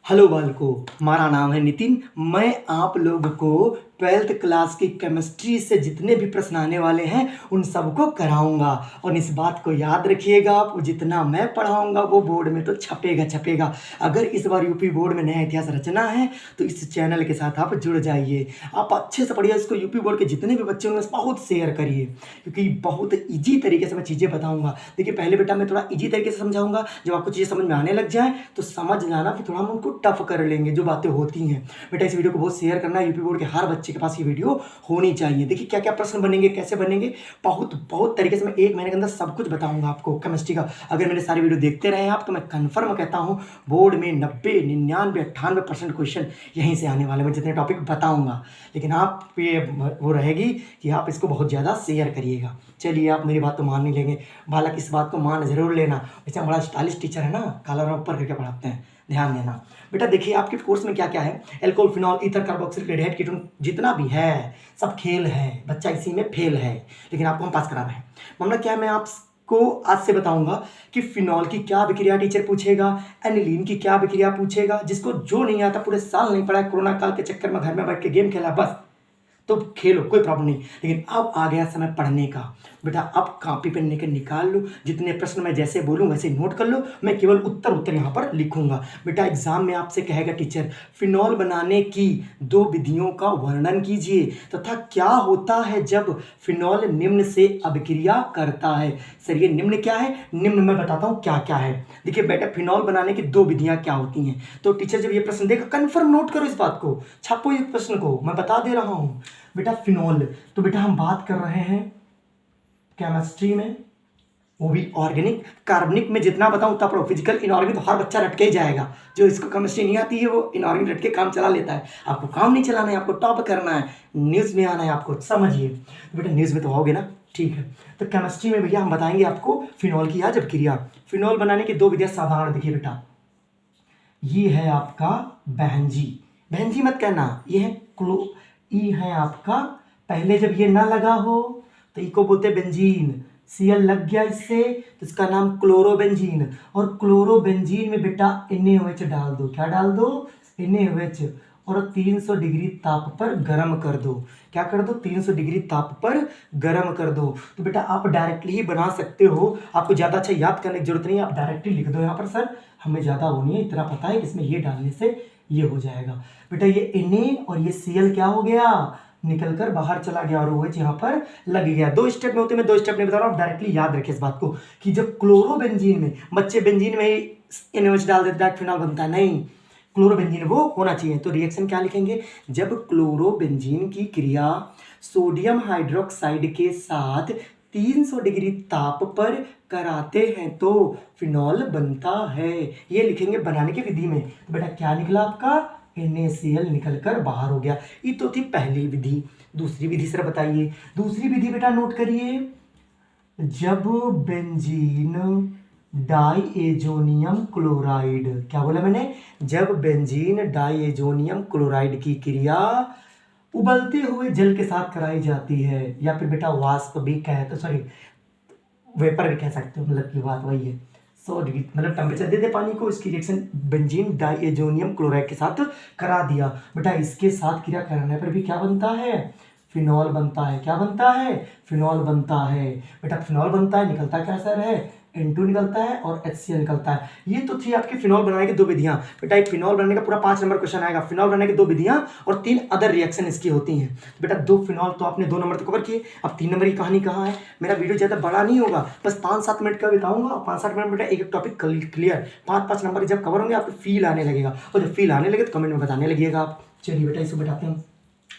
Hello बालको, हमारा नाम है नितिन। मैं आप लोगों को 12th क्लास की केमिस्ट्री से जितने भी प्रश्न आने वाले हैं उन सबको कराऊंगा। और इस बात को याद रखिएगा, आप जितना मैं पढ़ाऊंगा वो बोर्ड में तो छपेगा। अगर इस बार यूपी बोर्ड में नया इतिहास रचना है तो इस चैनल के साथ आप जुड़ जाइए। आप अच्छे से पढ़िए इसको। यूपी बोर्ड के जितने भी बच्चे होंगे बहुत शेयर करिए, क्योंकि बहुत ईजी तरीके से मैं चीज़ें बताऊँगा। देखिए पहले बेटा मैं थोड़ा ईजी तरीके से समझाऊंगा, जब आपको चीज़ें समझ में आने लग जाए तो समझ जाना, फिर थोड़ा हम उनको टफ कर लेंगे जो बातें होती हैं। बेटा इस वीडियो को बहुत शेयर करना है, यूपी बोर्ड के हर बच्चे के पास ये वीडियो होनी चाहिए। देखिए क्या क्या प्रश्न बनेंगे, कैसे बनेंगे, बहुत तरीके से मैं 1 महीने के अंदर सब कुछ बताऊंगा आपको केमिस्ट्री का। अगर मेरे सारे वीडियो देखते रहे आप तो मैं कंफर्म कहता हूं बोर्ड में 90, 99, 98% क्वेश्चन यहीं से आने वाले, मैं जितने टॉपिक बताऊंगा। लेकिन आप ये वो रहेगी कि आप इसको बहुत ज़्यादा शेयर करिएगा। चलिए, आप मेरी बात तो मान नहीं लेंगे, बालक इस बात को मान जरूर लेना। वैसे बड़ा स्टाइलिश टीचर है ना, काला रंग ऊपर करके पढ़ाते हैं, ध्यान देना। बेटा देखिए आपके कोर्स में क्या क्या है, alcohol, phenol, ether, carboxylic aldehyde, ketone, जितना भी है सब खेल है। बच्चा इसी में फेल है, लेकिन आपको हम पास करा रहे हैं। मामला क्या है, मैं आपको आज से बताऊंगा कि फिनॉल की क्या अभिक्रिया टीचर पूछेगा, एनिलीन की क्या अभिक्रिया पूछेगा। जिसको जो नहीं आता, पूरे साल नहीं पढ़ा, कोरोना काल के चक्कर में घर में बैठ के गेम खेला, बस तो खेलो, कोई प्रॉब्लम नहीं। लेकिन अब आ गया समय पढ़ने का। बेटा अब कॉपी पेन लेकर निकाल लो, जितने प्रश्न मैं जैसे बोलूँ वैसे नोट कर लो। मैं केवल उत्तर यहाँ पर लिखूंगा। बेटा एग्जाम में आपसे कहेगा टीचर, फिनॉल बनाने की 2 विधियों का वर्णन कीजिए तथा क्या होता है जब फिनॉल निम्न से अभिक्रिया करता है। सर ये निम्न क्या है, निम्न मैं बताता हूँ क्या क्या है। देखिए बेटा फिनॉल बनाने की 2 विधियाँ क्या होती हैं। तो टीचर जब ये प्रश्न देगा कन्फर्म नोट करो, इस बात को छापो, इस प्रश्न को मैं बता दे रहा हूँ। बेटा फिनॉल, तो बेटा हम बात कर रहे हैं केमिस्ट्री में, वो भी ऑर्गेनिक। कार्बनिक में जितना बताऊं उतना पढ़ो, फिजिकल इनऑर्गेनिक तो हर बच्चा रट के ही जाएगा। जो इसको केमिस्ट्री नहीं आती है वो इनऑर्गेनिक रट के काम चला लेता है। आपको काम नहीं चलाना है, आपको टॉप करना है, न्यूज़ में आना है आपको, समझिए। तो बेटा न्यूज़ में तो आओगे ना, ठीक है। तो केमिस्ट्री में भैया हम बताएंगे आपको फिनॉल की आज अभिक्रिया। फिनॉल बनाने की 2 विधियां साधारण, देखिए बेटा ये है आपका बेंजी, बेंजी मत कहना, ये है ई है आपका, पहले जब ये ना लगा हो तो ई को बोलते बेंजीन। सीएल लग गया इससे तो इसका नाम क्लोरोबेंजीन। और क्लोरोबेंजीन में बेटा NaOH डाल दो। क्या डाल दो, NaOH। और 300 डिग्री ताप पर गर्म कर दो। क्या कर दो, 300 डिग्री ताप पर गर्म कर दो। तो बेटा आप डायरेक्टली ही बना सकते हो, आपको ज़्यादा अच्छा याद करने की जरूरत नहीं है, आप डायरेक्टली लिख दो यहाँ पर। सर हमें ज़्यादा वो नहीं है, इतना पता है कि इसमें ये डालने से ये हो जाएगा। बेटा ये Na और ये Cl क्या हो गया, निकल कर बाहर चला गया और OH यहाँ पर लग गया। 2 स्टेप में होते, मैं 2 स्टेप नहीं बता रहा हूँ, आप डायरेक्टली याद रखिए इस बात को कि जब क्लोरोबेंजीन में, बच्चे बेंजीन में ही NaOH डाल देते हैं फिनॉल बनता है, नहीं, क्लोरोबेंजीन वो होना चाहिए। तो रिएक्शन क्या लिखेंगे, जब क्लोरोबेंजीन की क्रिया सोडियम हाइड्रोक्साइड के साथ 300 डिग्री ताप पर कराते हैं तो फिनॉल बनता है। ये लिखेंगे बनाने की विधि में। तो बेटा क्या निकला आपका, NaCl निकलकर बाहर हो गया। ये तो थी पहली विधि। दूसरी विधि सर बताइए, दूसरी विधि बेटा नोट करिए, जब बेंजीन डाइएजोनियम क्लोराइड, क्या बोला मैंने, जब बेंजीन डाइएजोनियम क्लोराइड की क्रिया उबलते हुए जल के साथ कराई जाती है, या फिर बेटा वाष्प भी कहे तो, सॉरी वेपर भी कह सकते हो, मतलब की बात वही है। 100 डिग्री मतलब टेम्परेचर दे दे पानी को, इसकी रिएक्शन बेंजीन डाइएजोनियम क्लोराइड के साथ करा दिया। बेटा इसके साथ क्रिया कराने पर भी क्या बनता है, फिनॉल बनता है। क्या बनता है, फिनॉल बनता है। बेटा फिनॉल बनता है, निकलता क्या सर है, N2 निकलता है और HCl निकलता है। ये तो थी आपकी फिनॉल बनाने की 2 विधियां। बेटा एक फिनॉल बनाने का पूरा 5 नंबर क्वेश्चन आएगा। फिनॉल बनाने की 2 विधियां और 3 अदर रिएक्शन इसकी होती हैं। बेटा 2 फिनॉल तो आपने 2 नंबर तो कवर किए, अब 3 नंबर की कहानी कहाँ है। मेरा वीडियो ज़्यादा बड़ा नहीं होगा, बस 5-7 मिनट का बताऊंगा, 5-7 मिनट बेटा एक टॉपिक क्लियर। 5-5 नंबर जब कवर होंगे आपको फील आने लगेगा, और जब फील आने लगे तो कमेंट में बताने लगेगा आप। चलिए बेटा इसको बताते हैं।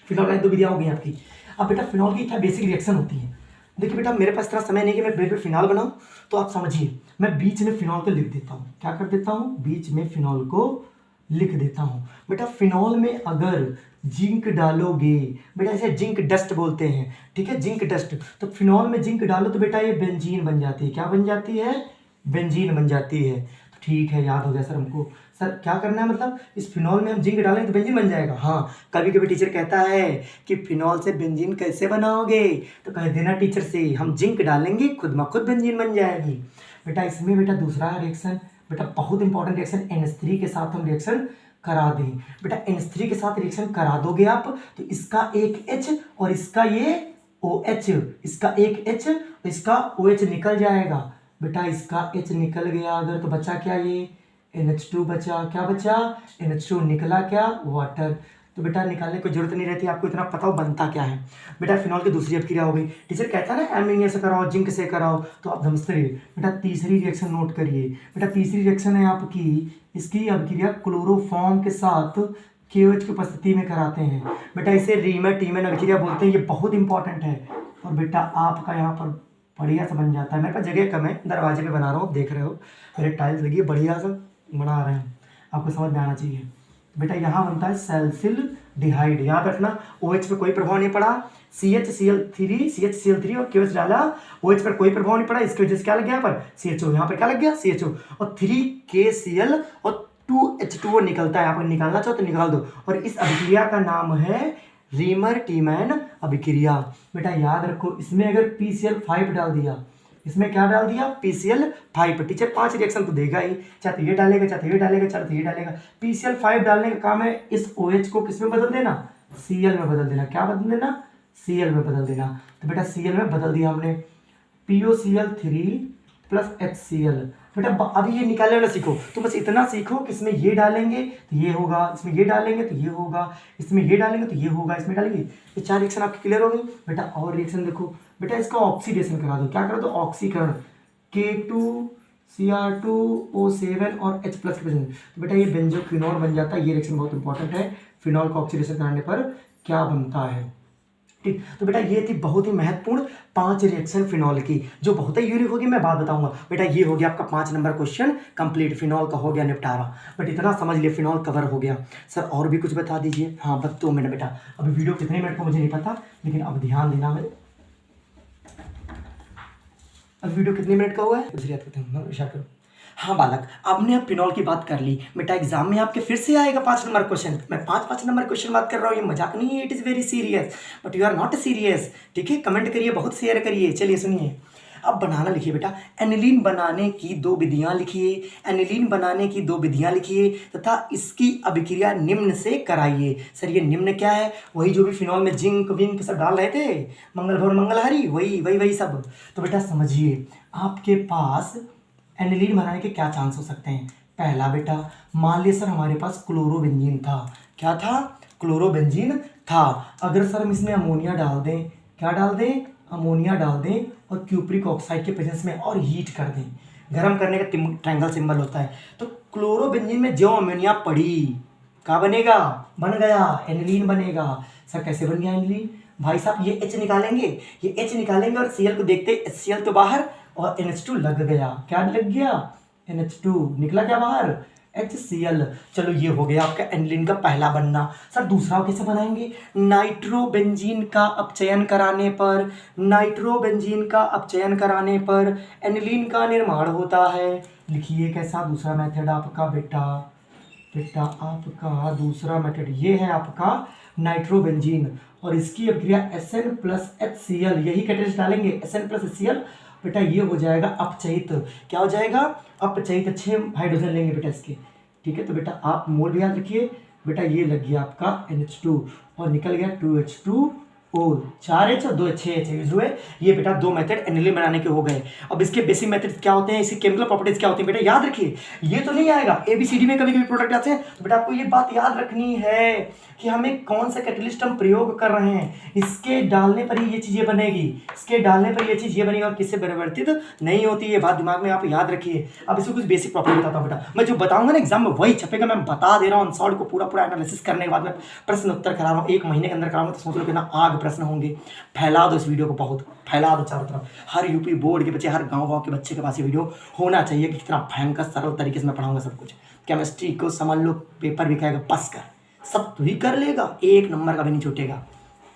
फिनॉल बनाने 2 विधियां हो गई आपकी। अब बेटा फिनॉल की क्या बेसिक रिएक्शन होती है। देखिए बेटा मेरे पास इतना समय नहीं कि मैं बेड पे फिनॉल बनाऊं, तो आप समझिए, मैं बीच में फिनॉल को लिख देता हूँ। क्या कर देता हूँ, बीच में फिनॉल को लिख देता हूँ। बेटा फिनॉल में अगर जिंक डालोगे, बेटा इसे जिंक डस्ट बोलते हैं, ठीक है, जिंक डस्ट। तो फिनॉल में जिंक डालो तो बेटा ये बेंजीन बन जाती है। क्या बन जाती है, बेंजीन बन जाती है। तो ठीक है, याद हो गया सर हमको। सर क्या करना है, मतलब इस फिनॉल में हम जिंक डालेंगे तो बेंजीन बन जाएगा। हाँ, कभी कभी टीचर कहता है कि फिनॉल से बेंजीन कैसे बनाओगे, तो कह देना टीचर से हम जिंक डालेंगे, खुद में खुद बेंजीन बन जाएगी। बेटा इसमें बेटा दूसरा रिएक्शन, बेटा बहुत इंपॉर्टेंट रिएक्शन, NH3 के साथ हम रिएक्शन करा दें। बेटा NH3 के साथ रिएक्शन करा दोगे आप तो इसका एक H और इसका ये OH, इसका एक H और इसका OH निकल जाएगा। बेटा इसका H निकल गया अगर तो बचा क्या, ये NH2 बचा। क्या बचा? NH2 निकला क्या? वाटर। तो बेटा निकालने की जरूरत नहीं रहती, आपको इतना पता हो बनता क्या है। बेटा फिनॉल की दूसरी अभिक्रिया हो गई। टीचर कहता है ना एमोनिया से कराओ, जिंक से कराओ, तो आप समझते रहिए। बेटा तीसरी रिएक्शन नोट करिए। बेटा तीसरी रिएक्शन है आपकी, इसकी अभिक्रिया क्लोरोफॉर्म के साथ KOH की उपस्थिति में कराते हैं। बेटा इसे रीमर टीमन अभिक्रिया बोलते हैं, ये बहुत इंपॉर्टेंट है। और बेटा आपका यहाँ पर बढ़िया सा बन जाता है। मेरे पास जगह कम है, दरवाजे पे बना रहा हूँ, देख रहे हो मेरे टाइल्स लगी है, बढ़िया सा बना रहे हैं, आपको समझ में आना चाहिए। बेटा यहाँ बनता है सैलिसिलडिहाइड, याद रखना। OH पे कोई प्रभाव नहीं पड़ा, CHCl3 और KOH डाला, OH पर कोई प्रभाव नहीं पड़ा, इसकी वजह से क्या लग गया यहाँ पर CHO, यहाँ पर क्या लग गया CHO, और 3KCl और 2H2O निकलता है। यहाँ पर निकालना चाहो तो निकाल दो। और इस अभिक्रिया का नाम है रीमर टीमैन अभिक्रिया। बेटा याद रखो, इसमें अगर PCl5 डाल दिया, इसमें क्या डाल दिया PCl5, टीचर 5 रिएक्शन तो देगा ही, चाहे तो ये डालेगा, चाहे तो ये डालेगा, चाहे तो ये डालेगा। PCl5 डालने का काम है इस OH को किस में बदल देना, Cl में बदल देना। क्या बदल देना? Cl में बदल देना। तो बेटा Cl में बदल दिया हमने, POCl3 प्लस HCl। बेटा अभी ये निकालने वाला सीखो, तो बस इतना सीखो कि इसमें ये डालेंगे तो ये होगा, इसमें ये डालेंगे तो ये होगा, इसमें ये डालेंगे तो ये होगा, इसमें डालेंगे। ये 4 रिएक्शन आपकी क्लियर हो गई। बेटा और रिएक्शन देखो, बेटा इसका ऑक्सीडेशन करा दो। क्या करा दो? ऑक्सीकरण, K2Cr2O7 और H प्लस के प्रेजेंस। तो बेटा ये बेंजोक्विनोन बन जाता है। ये रिएक्शन बहुत इंपॉर्टेंट है, फिनॉल का ऑक्सीडेशन कराने पर क्या बनता है। ठीक, तो बेटा ये थी बहुत ही महत्वपूर्ण 5 रिएक्शन फिनॉल की, जो बहुत ही यूनिक होगी, मैं बात बताऊंगा। बेटा ये हो गया आपका 5 नंबर क्वेश्चन कंप्लीट, फिनॉल का हो गया निपटारा। बट इतना समझ लिया, फिनॉल कवर हो गया। सर और भी कुछ बता दीजिए। हाँ बस 2 मिनट बेटा, अभी वीडियो कितने मिनट का मुझे नहीं पता, लेकिन अब ध्यान देना। मैं अब वीडियो कितने मिनट का हुआ है विचार करो। हाँ बालक, आपने अब फिनॉल की बात कर ली। बेटा एग्जाम में आपके फिर से आएगा 5 नंबर क्वेश्चन। मैं 5 नंबर क्वेश्चन बात कर रहा हूँ, ये मजाक नहीं है, it is very serious, but you are not serious. ठीक है, कमेंट करिए, बहुत शेयर करिए। चलिए सुनिए, अब बनाना लिखिए बेटा। एनिलीन बनाने की 2 विधियाँ लिखिए, एनिलीन बनाने की 2 विधियाँ लिखिए तथा इसकी अभिक्रिया निम्न से कराइए। सर ये निम्न क्या है? वही जो भी फिनॉल में जिंक विंक सब डाल रहे थे, मंगलभर मंगलहारी, वही सब। तो बेटा समझिए, आपके पास एनिलीन बनाने के क्या चांस हो सकते हैं। पहला बेटा, मान लिया सर हमारे पास क्लोरोबेंजीन था। क्या था? क्लोरोबेंजीन था। अगर सर हम इसमें अमोनिया डाल दें, क्या डाल दें? अमोनिया डाल दें और क्यूप्रिक ऑक्साइड के प्रेजेंस में और हीट कर दें, गर्म करने का ट्रायंगल सिंबल होता है। तो क्लोरोबेंजीन में जो अमोनिया पड़ी, क्या बनेगा? बन गया एनिलीन बनेगा। सर कैसे बन गया एनिलीन? भाई साहब ये H निकालेंगे, ये H निकालेंगे और Cl को देखते HCl तो बाहर और NH2 लग गया। क्या लग गया? NH2 निकला क्या बाहर? HCl। चलो ये हो गया आपका एनिलीन का पहला बनना। सर दूसरा कैसे बनाएंगे? नाइट्रोबेंजीन का अपचयन कराने पर, नाइट्रोबेंजीन का अपचयन कराने पर एनिलीन का निर्माण होता है। लिखिए कैसा दूसरा मेथड आपका बेटा आपका दूसरा मेथड ये है आपका नाइट्रोबेंजीन, और इसकी अभिक्रिया SN प्लस HCl, यही कैटेलिस्ट डालेंगे SN प्लस HCl। बेटा ये हो जाएगा अपचयित। क्या हो जाएगा? अपचयित। 6 हाइड्रोजन लेंगे बेटा इसके। ठीक है, तो बेटा आप मोल भी याद रखिए। बेटा ये लग गया आपका NH2 और निकल गया 2H2O, 4H और 2 6H यूज हुए। ये बेटा 2 मेथड एनिलीन बनाने के हो गए। अब इसके बेसिक मेथड क्या होते हैं, इसकी केमिकल प्रॉपर्टीज क्या होती हैं, बेटा याद रखिए। ये तो नहीं आएगा, ABCD में कभी कभी प्रोडक्ट आते हैं, तो बेटा आपको ये बात याद रखनी है कि हमें कौन सा कैटलिस्ट हम प्रयोग कर रहे हैं। इसके डालने पर ही ये चीज़ ये बनेगी, इसके डालने पर ये चीज़ ये बनेगी, और किससे परिवर्तित नहीं होती। ये बात दिमाग में आप याद रखिए। अब इसको कुछ बेसिक प्रॉपर्टी बताता हूँ बेटा, मैं जो बताऊंगा ना एग्जाम में वही छपेगा। मैं बता दे रहा हूँ, सॉल्व को पूरा एनालिसिस करने के बाद मैं प्रश्न उत्तर करा रहा हूँ। 1 महीने के अंदर कराऊंगा, तो सोच लो कितना आग प्रश्न होंगे। फैला दो इस वीडियो को, बहुत फैला दो चारों तरफ। हर यूपी बोर्ड के बच्चे, हर गाँव के बच्चे के पास ये वीडियो होना चाहिए कि कितना भयंकर सरल तरीके से मैं पढ़ाऊंगा सब कुछ। केमिस्ट्री को समझ लो, पेपर भी कहेगा बस कर, सब तू ही कर लेगा, 1 नंबर का भी नहीं छूटेगा।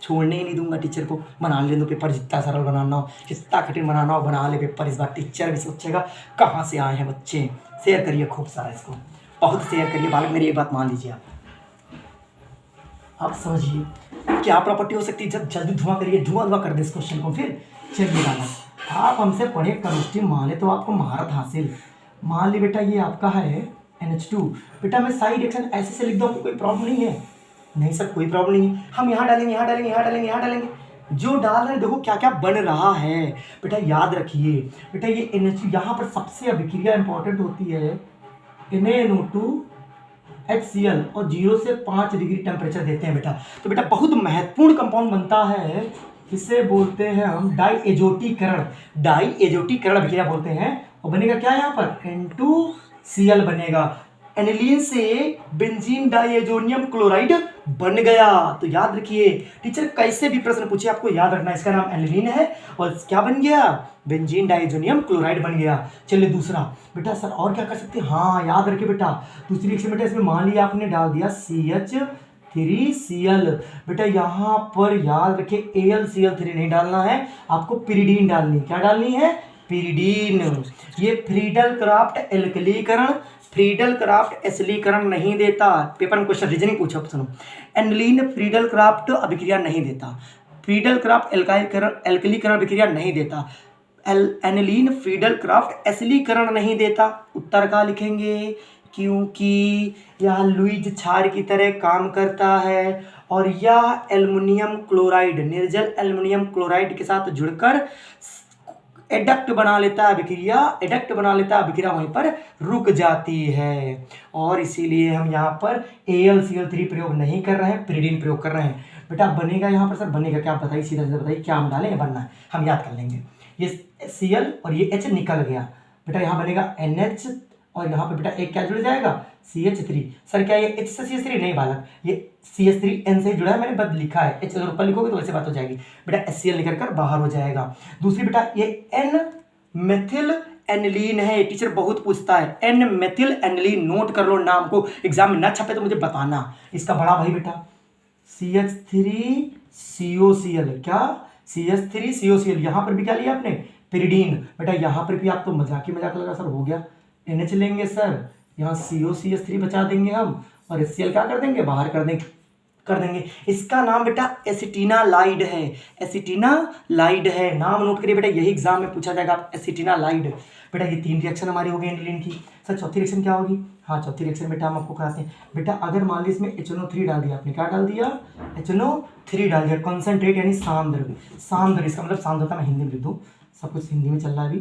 छोड़ने ही नहीं दूंगा टीचर को। बना ले दो पेपर, जितना सरल बनाना हो, जितना कठिन बनाना हो, बना ले पेपर। इस बार टीचर भी सोचेगा कहाँ से आए हैं बच्चे। शेयर करिए खूब सारा, इसको बहुत शेयर करिए बालक। मेरी एक बात मान लीजिए, आप समझिए क्या प्रॉपर्टी हो सकती है। जब जल्दी धुआं करिए, धुआं कर दे इस क्वेश्चन को। फिर चलिए बालक, आप हमसे पढ़े केमिस्ट्री, मान ले तो आपको महारत हासिल। मान ली बेटा ये आपका है NH2। बेटा मैं साइड रिएक्शन ऐसे से लिख दूँ, कोई प्रॉब्लम नहीं है? नहीं सर कोई प्रॉब्लम नहीं है। हम यहाँ डालेंगे, यहाँ डालेंगे, यहाँ डालेंगे, यहाँ डालेंगे, जो डाल रहे हैं देखो क्या क्या बन रहा है। बेटा याद रखिए, बेटा ये NH2 यहाँ पर सबसे अभिक्रिया इंपॉर्टेंट होती है NaNO2 HCl और 0 से 5 डिग्री टेम्परेचर देते हैं बेटा। तो बेटा बहुत महत्वपूर्ण कंपाउंड बनता है, इसे बोलते हैं हम डाईएजोटीकरण। डाईएजोटीकरण अभिक्रिया बोलते हैं। और बनेगा क्या यहाँ पर N2Cl बनेगा। एनिलीन से बेंजीन डाइएजोनियम क्लोराइड बन गया। तो याद रखिए टीचर कैसे भी प्रश्न पूछे आपको याद रखना, इसका नाम एनिलीन है और क्या बन गया, बेंजीन डाइएजोनियम क्लोराइड बन गया। चलिए दूसरा बेटा सर और क्या कर सकते हैं, हाँ याद रखिए बेटा दूसरी रिएक्शन बेटा इसमें मान लिया आपने डाल दिया CH3Cl। बेटा यहाँ पर याद रखिए AlCl3 नहीं डालना है, आपको पिरिडीन डालनी। क्या डालनी है, पिरिडीन। ये फ्रीडल क्राफ्ट एल्कलीकरण, फ्रीडल क्राफ्ट एसिलीकरण नहीं देता। पेपर में क्वेश्चन रीजनिंग पूछा, सुनो। एनिलीन फ्रीडल क्राफ्ट अभिक्रिया नहीं देता, फ्रीडल क्राफ्ट एल्कलीकरण अभिक्रिया नहीं देता, एनिलीन फ्रीडल क्राफ्ट एसिलीकरण नहीं देता। उत्तर का लिखेंगे क्योंकि यह लुईज क्षार की तरह काम करता है और यह एल्युमिनियम क्लोराइड, निर्जल एल्युमिनियम क्लोराइड के साथ जुड़कर एडक्ट बना लेता है अभिक्रिया, एडक्ट बना लेता है अभिक्रिया, वहीं पर रुक जाती है। और इसीलिए हम यहाँ पर AlCl3 प्रयोग नहीं कर रहे हैं, पिरिडीन प्रयोग कर रहे हैं। बेटा बनेगा यहाँ पर सर, बनेगा क्या बताइए, सीधा सीधा बताइए क्या हम डालेंगे, बनना है हम याद कर लेंगे। ये Cl और ये H निकल गया, बेटा यहाँ बनेगा NH और यहाँ पर बेटा एक क्या जुड़ जाएगा CH3। सर क्या ये H से CH3 नहीं बालक, ये CH3N से जुड़ा है, मैंने बद लिखा है, H अगर ऊपर लिखोगे तो वैसे बात हो जाएगी। बेटा HCl निकल कर बाहर हो जाएगा। दूसरी बेटा ये N मेथिल एनिलीन है, टीचर बहुत पूछता है N मेथिल एनिलीन, नोट कर लो नाम को, एग्जाम में ना छपे तो मुझे बताना। इसका बड़ा भाई बेटा CH3COCl, क्या CH3COCl, यहाँ पर भी क्या लिया आपने पिरिडीन। बेटा यहाँ पर भी आप तो मजाक ही मजाक लगा सर, हो गया NH लेंगे सर, यहाँ COCH3 बचा देंगे हम और HCl क्या कर देंगे, बाहर कर देंगे। इसका नाम बेटा एसिटिनालाइड है, एसिटिनालाइड है, नाम नोट करिए बेटा, यही एग्जाम में पूछा जाएगा एसिटिनालाइड। बेटा ये 3 रिएक्शन हमारी हो गई एनिलीन की। सर चौथी रिएक्शन क्या होगी, हाँ चौथी रिएक्शन बेटा हम आपको कराते हैं। बेटा अगर मान लीजिए इसमें HNO3 डाल दिया आपने, क्या डाल दिया HNO3 डाल दिया, कॉन्सेंट्रेट यानी सांद्र, सांद्र इसका मतलब सांद्रता मैं हिंदी में लिख दूँ, सब कुछ हिंदी में चल रहा है अभी।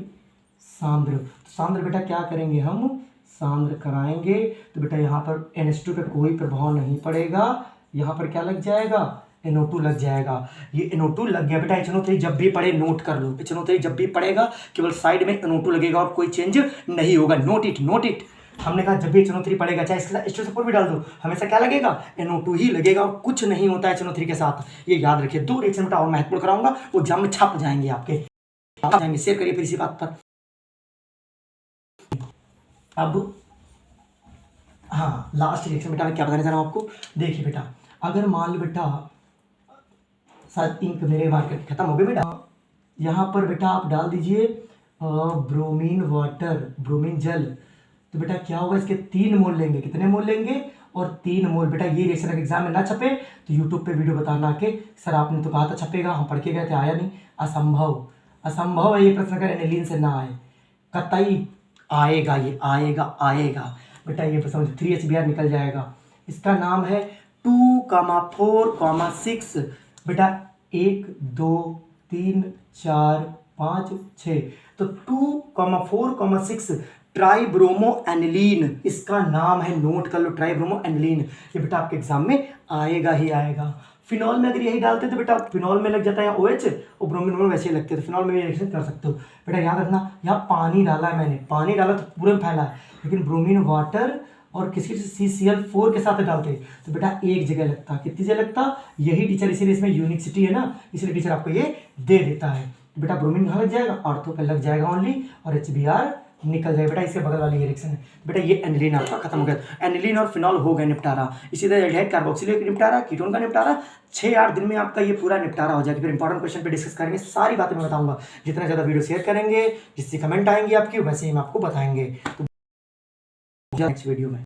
सांद्र, तो सांद्र बेटा क्या करेंगे हम, सांद्र कराएंगे तो बेटा यहाँ पर NH2 पे कोई प्रभाव नहीं पड़ेगा, यहाँ पर क्या लग जाएगा NO2 लग जाएगा। ये NO2 लग गया बेटा, HNO3 जब भी पड़े नोट कर लो, HNO3 जब भी पड़ेगा केवल साइड में NO2 लगेगा और कोई चेंज नहीं होगा। Note it. हमने कहा जब भी HNO3 पड़ेगा चाहे इसके साथ H2SO4 भी डाल दो, हमेशा क्या लगेगा NO2 ही लगेगा और कुछ नहीं होता है HNO3 के साथ, ये याद रखिए। 2 रिएक्शन बेटा और महत्वपूर्ण कराऊंगा, वो एग्जाम में छप जाएंगे आपके, शेयर करिए फिर इसी बात पर। अब हाँ लास्ट रिएक्शन बेटा मैं क्या बताने जा रहा हूँ आपको, देखिए बेटा अगर मान लो बेटा शायद इंक मेरे मार्कर खत्म हो गए बेटा, यहाँ पर बेटा आप डाल दीजिए ब्रोमीन वाटर, ब्रोमीन जल, तो बेटा क्या होगा, इसके 3 मोल लेंगे, कितने मोल लेंगे और 3 मोल। बेटा ये रिएक्शन अगर एग्जाम में ना छपे तो यूट्यूब पे वीडियो बताना कि सर आपने तो कहा था छपेगा, हम पढ़ के गए थे आया नहीं, असंभव है ये प्रश्न अगर एनिलीन से ना आए, कतई आएगा, ये आएगा बेटा। ये समझ 3HBr निकल जाएगा, इसका नाम है 2,4,6 बेटा 1 2 3 4 5 6, तो 2,4,6 ट्राइब्रोमो एनिलीन इसका नाम है, नोट कर लो ट्राइब्रोमो एनिलीन। ये बेटा आपके एग्जाम में आएगा ही आएगा। फिनॉल में अगर यही डालते तो बेटा फिनॉल में लग जाता है OH और ब्रोमीन में वैसे ही लगते हैं, तो फिनॉल में ये रिएक्शन कर सकते हो। बेटा याद रखना यहाँ पानी डाला है मैंने, पानी डाला तो पूरे में फैला है, लेकिन ब्रोमीन वाटर और किसी CCl4 के साथ डालते तो बेटा एक जगह लगता, कितनी जगह लगता, यही टीचर इसीलिए इसमें यूनिकसिटी है ना, इसलिए टीचर आपको ये दे देता है। तो बेटा ब्रोमीन कहाँ लग जाएगा, ऑर्थो पे लग जाएगा ओनली और HBr निकल जाएगा। बेटा इसके बगल वाली ये रिएक्शन है, बेटा ये एनिलीन आपका खत्म हो गया। एनिलीन और फिनॉल हो गए निपटारा। इसी तरह एल्डिहाइड कार्बोक्सिलेट निपटारा, कीटोन का निपटारा, 6-8 दिन में आपका ये पूरा निपटारा हो जाएगा। फिर इंपॉर्टेंट क्वेश्चन पे डिस्कस करेंगे, सारी बातें मैं बताऊंगा। जितना ज़्यादा वीडियो शेयर करेंगे, जिससे कमेंट आएंगे आपकी, वैसे ही हम आपको बताएंगे। तो नेक्स्ट वीडियो में